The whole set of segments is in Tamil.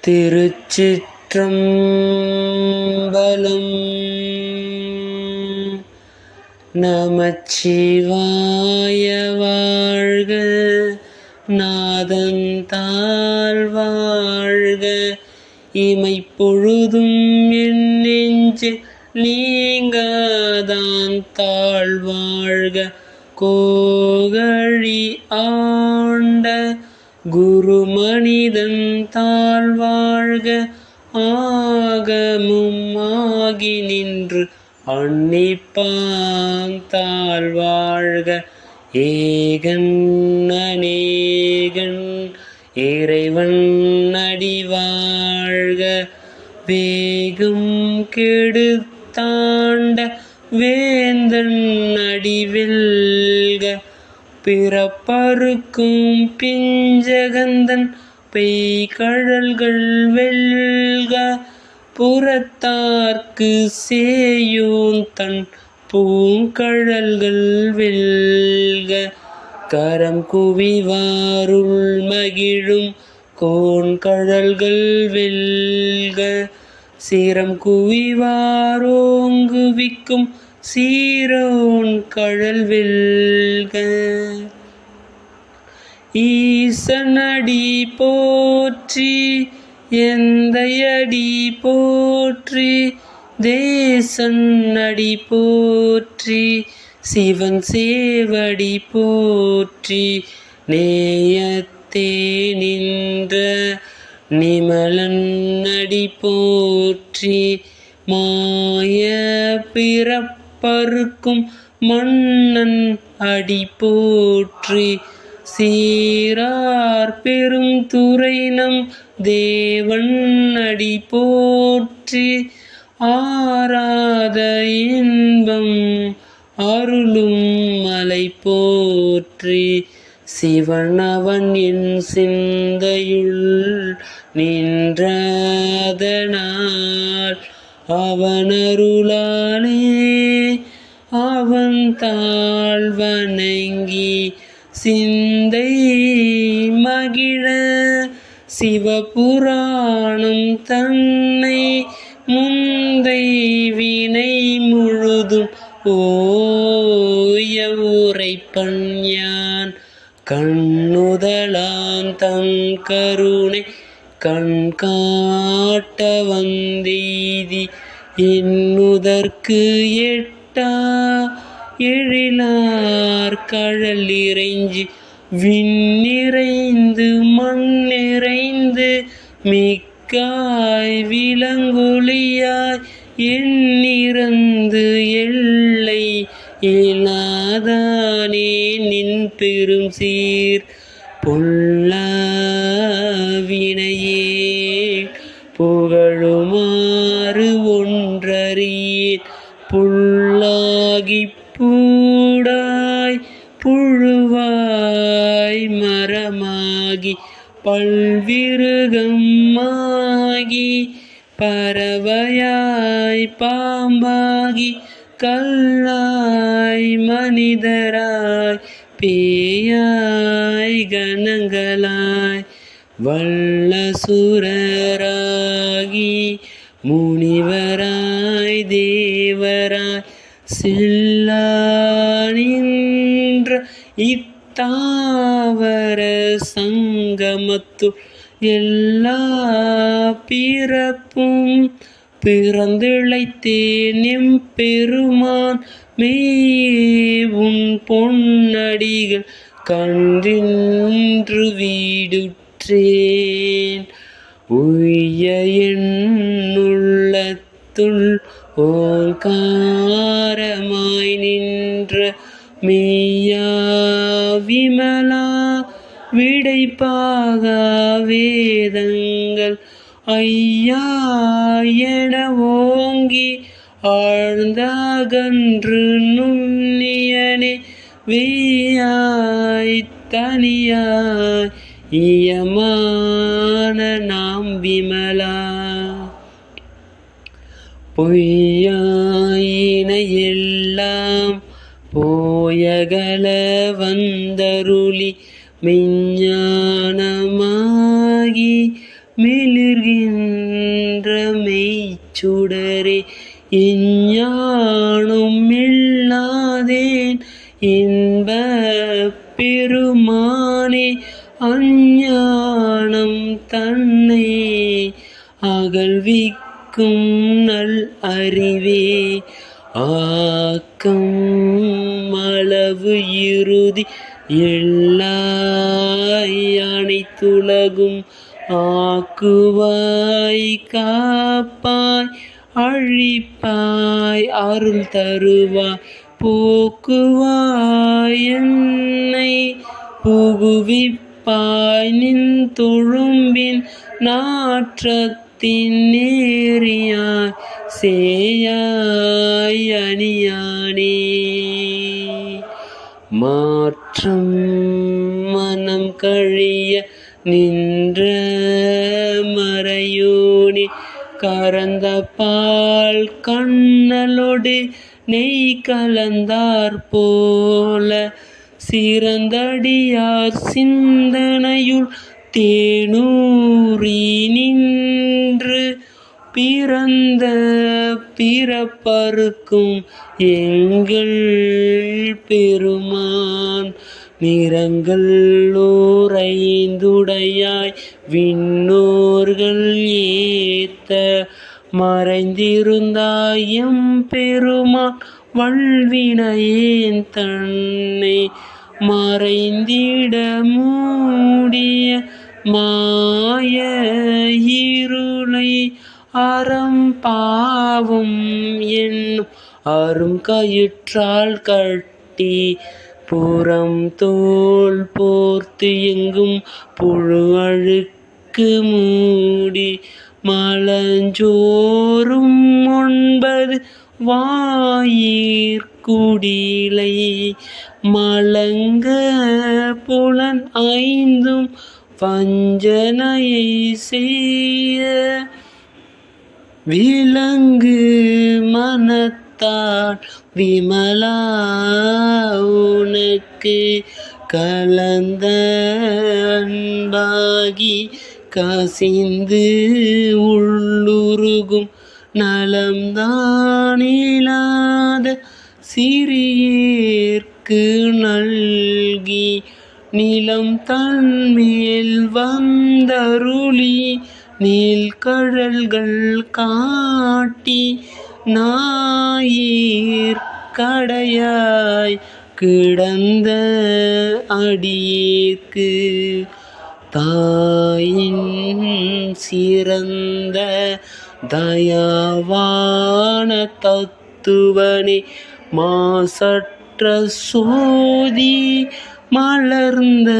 திருச்சிற்றம்பலம். நமச்சிவாய வாழ்க, நாதன் தாழ் வாழ்க, இமைப்பொழுதும் என் நெஞ்சில் நீங்காதான் தாழ் வாழ்க. கோகழி ஆண்ட குருமனிதன் தாழ் வாழ்க, ஆகமும் ஆகி நின்று அன்னிப்பான் தாழ் வாழ்க. ஏகன் அநேகன் இறைவன் அடி வாழ்க, வேகம் கெடுத்தாண்ட வேந்தன் அடி வெல்க, பிறப்பறுக்கும் பிஞ்சகந்தன் பெய்கழல்கள் வெல்க, புறத்தார்க்கு சேயோன் தன் பூங்கழல்கள் வெல்க, கரம் குவிவாருள் மகிழும் கோன்கழல்கள் வெல்க, சிரம் குவிவாரோங்குவிக்கும் சீரோன் கழல் வெல்க. ஈசனடி போற்றி எந்தையடி போற்றி, தேசன் அடி போற்றி சிவன் சேவடி போற்றி, நேயத்தே நின்ற நிமலன் அடி போற்றி, மாய பிறப்பறுக்கும் மன்னன் அடி போற்றி, சீரார் பெரும் துறை நம் தேவன் அடி போற்றி, ஆராத இன்பம் அருளும் மலை போற்றி, சிவனவன் என் சிந்தையுள் நின்றதனால், அவனருளாலே அவன் தாழ் வணங்கி சிந்தை மகிழ, சிவபுராணம் தன்னை முந்தை வினை முழுதும் ஓய உரைப்பன் யான், கண்ணுதலான் தன் கருணை கண் காட்ட வந்தெய்தி, என்னுதற்கு எட்டா எழிலார் கழல் இறைஞ்சி, விண்ணிறைந்து மண்ணிறைந்து மிக்காய் விலங்கொளியாய், எண்ணிறந்து எல்லை இல்லாதானே நின் பெரும் சீர், பொல்லாவினையே புகழுமாறு ஒன்றறியேன், புல்லாகி பூடாய் புழுவாய் மரமாகி பல்விருகமாகி, பறவையாய் பாம்பாகி கல்லாய் மனிதராய் பேயாய் கணங்களாய், வல்லசுரராகி முனிவராய் தேவராய் செல்லா நின்ற இத்தாவர சங்கமத்து, எல்லா பிறப்பும் பிறந்திழைத்தேன் எம்பெருமான், மேவும் பொன்னடிகள் கண்டின்று வீடுற்றேன், உய்ய என்னுள்ளத்துள் ஓங்காரமாய் நின்ற மெய்யா விமலா, விடைப்பாக வேதங்கள் ஐயா என ஓங்கி, ஆழ்ந்தகன்று நுண்ணியனே வேயாய் தனியாய் இயமான நாம் விமலா, பொய்யாயின எல்லாம் போயகல வந்தருளி மெஞ்ஞானமாகி மிளிர்கின்ற மெய்ச்சுடரே எஞ்ஞானும் இல்லாதேன் இன்ப பெருமானே அஞ்ஞானம் தன்னை அகழ்விக்கும் நல் அறிவே ஆக்கம் அளவு இறுதி எல்லாய் அனைத்துலகும் ஆக்குவாய் காப்பாய் அழிப்பாய் அருள் தருவாய் போக்குவாய் என்னை புகுவிப்பாய் நின் தொழும்பின் நாற்றத்தின் நேரியாய் சேயாய் அணியானே மாற்றம் மனம் கழிய நின்ற மறையோனே கறந்த பால் கண்ணலோடு நெய் கலந்தார் போல சிறந்தடியார் சிந்தனையுள் தேனூறி நின்று பிறந்த பிறப்பறுக்கும் எங்கள் பெருமான் நிறங்கள் ஓரைந்துடையாய் விண்ணோர்கள் ஏத்த மறைந்திருந்தாய் எம் பெருமான் வல்வினையேன் தன்னை மறைந்திட மூடிய மாய இருளை அறம் பாவம் என்னும் அரும் கயிற்றால் கட்டி புறம் தோல் போர்த்து எங்கும் புழு அழுக்கு மூடி மலஞ்சோறும் 9 வாயிற்குடிலை மலங்க புலன் 5 வஞ்சனையை செய்ய விலங்கு மனத்தான் விமலா உனக்கு கலந்த அன்பாகி கசிந்து உள்ளுருகும் நலம்தானில்லாத சிறியேற்கு நல்கி நிலம் தன்மேல் வந்தருளி நீள்கழல்கள் காட்டி ஞாயிற்கடையாய் கிடந்த அடியேற்கு தாயின் சிறந்த தயாவான தத்துவனே மாசற்ற சோதி மலர்ந்த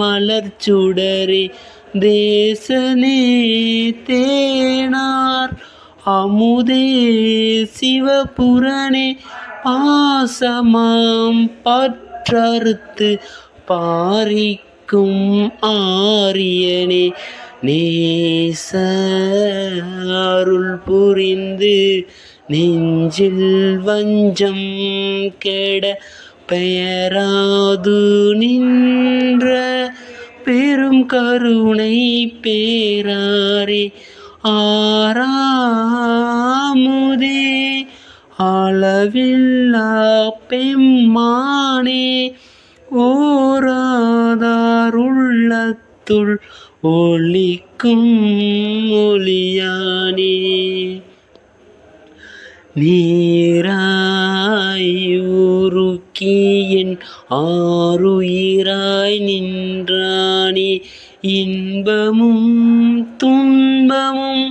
மலர்ச்சுடரே தேசனே தேனார் அமுதே சிவபுரனே பாசமாம் பற்றறுத்து பாரிக்கும் ஆரியனே நேச அருள் புரிந்து நெஞ்சில் வஞ்சம் கெட பெயராது நின்ற பெரும் கருணை பேராரே ஆறாமுதே அளவில்லா பெம்மானே ஓராதார் உள்ளத்துள் ஒளிக்கும் ஒளியானே நீராய் உருக்கி என் ஆருயிராய் நின்றானே இன்பமும் துன்பமும்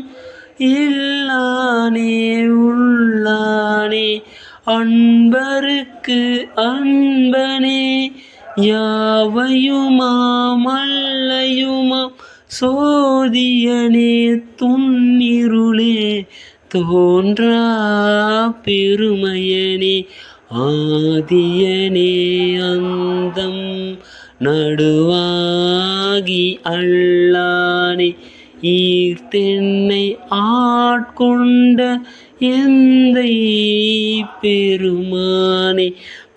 இல்லானே உள்ளானே அன்பருக்கு அன்பனே யாவையுமாம் அல்லையுமாம் சோதியனே துன்னிருளே தோன்றா பெருமையனே ஆதியனே அந்தம் நடுவாகி அல்லானே ஈர்த்தென்னை ஆட்கொண்ட எந்தை பெருமானே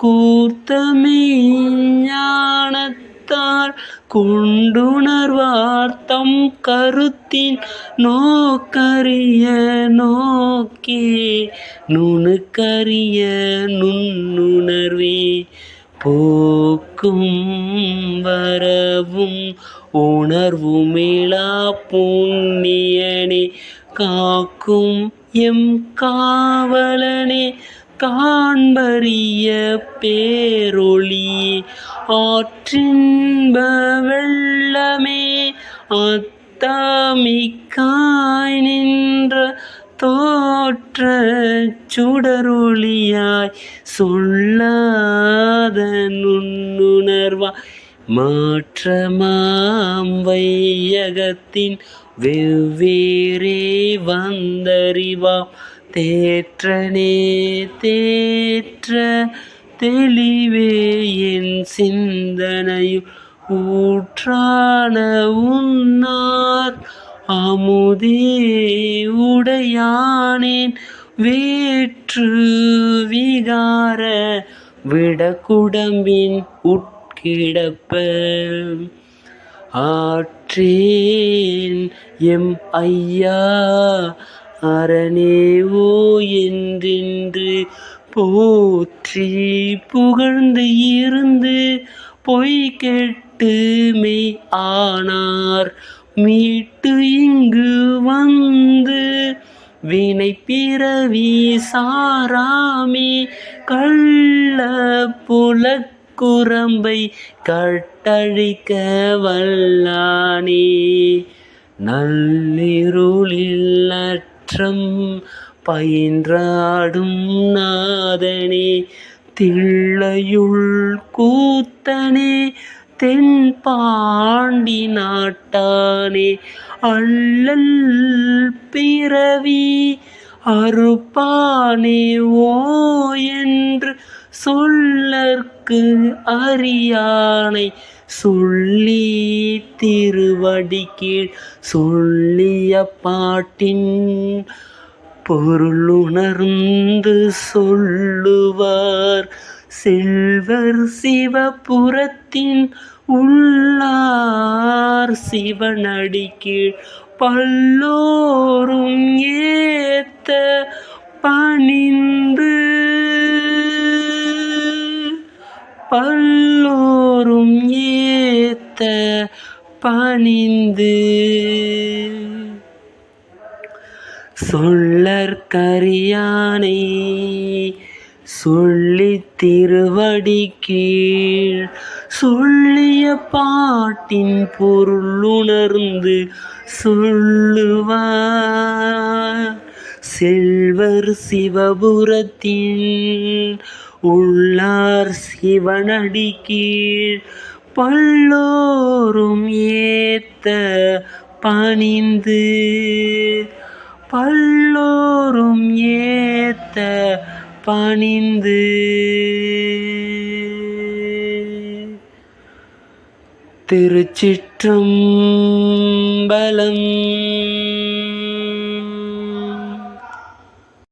கூர்த்தமே ஞானத்தால் கருத்தால் கொண்டுணர்வார் தம் கருத்தின் நோக்கரிய நோக்கே நுணுக்கரிய நுண்ணுணர்வே போக்கும் வரவும் உணர்வுமிலா புண்ணியனே காக்கும் எம் காவலனே காண்பரிய பேரொளியே ஆற்றின்ப வெள்ளமே அத்தாமிக்காய் நின்ற தோற்ற சுடரொளியாய் சொல்லாத நுண்ணுணர்வாய் மாற்றமாம் வையகத்தின் வெவ்வேறே வந்தறிவாம் தேற்றனே தேற்ற தெளிவே என் சிந்தனையும் ஊற்றான உன்னார் அமுதே உடையானேன் வேற்று விகார விடக்குடம்பின் உட்கிடப்ப ஆற்றேன் எம் ஐயா அரணேவோ என்றென்று போற்றி புகழ்ந்து இருந்து பொய் கெட்டு மெய் ஆனார் மீட்டு இங்கு வந்து வினை பிறவி சாராமே கள்ள புலக்குரம்பை கட்டழிக்க வல்லானே நள்ளிருளில் அற்றம் பயின்றாடும் நாதனே தில்லையுள் கூத்தனே தென்பாண்டி நாட்டானே அள்ளல் பிறவி அறுப்பானே ஓ என்று சொல்லற்கு அறியானை சொல்லி திருவடிக்கீழ் சொல்லிய பாட்டின் பொருளுணர்ந்து சொல்லுவார் செல்வர் சிவபுரத்தின் உள்ளார் சிவனடிக்கீழ் பல்லோரும் ஏத்த பணிந்து பல்லோரும் ஏத்த பணிந்து சொல்லற்கரியானை சொல்லி திருவடி கீழ் சொல்லிய பாட்டின் பொருளுணர்ந்து சொல்லுவார் செல்வர் சிவபுரத்தின் உள்ளார் சிவனடி கீழ் பல்லோரும் ஏத்த பணிந்து பல்லோரும் ஏத்த பணிந்து. திருச்சிற்றம்பலம்.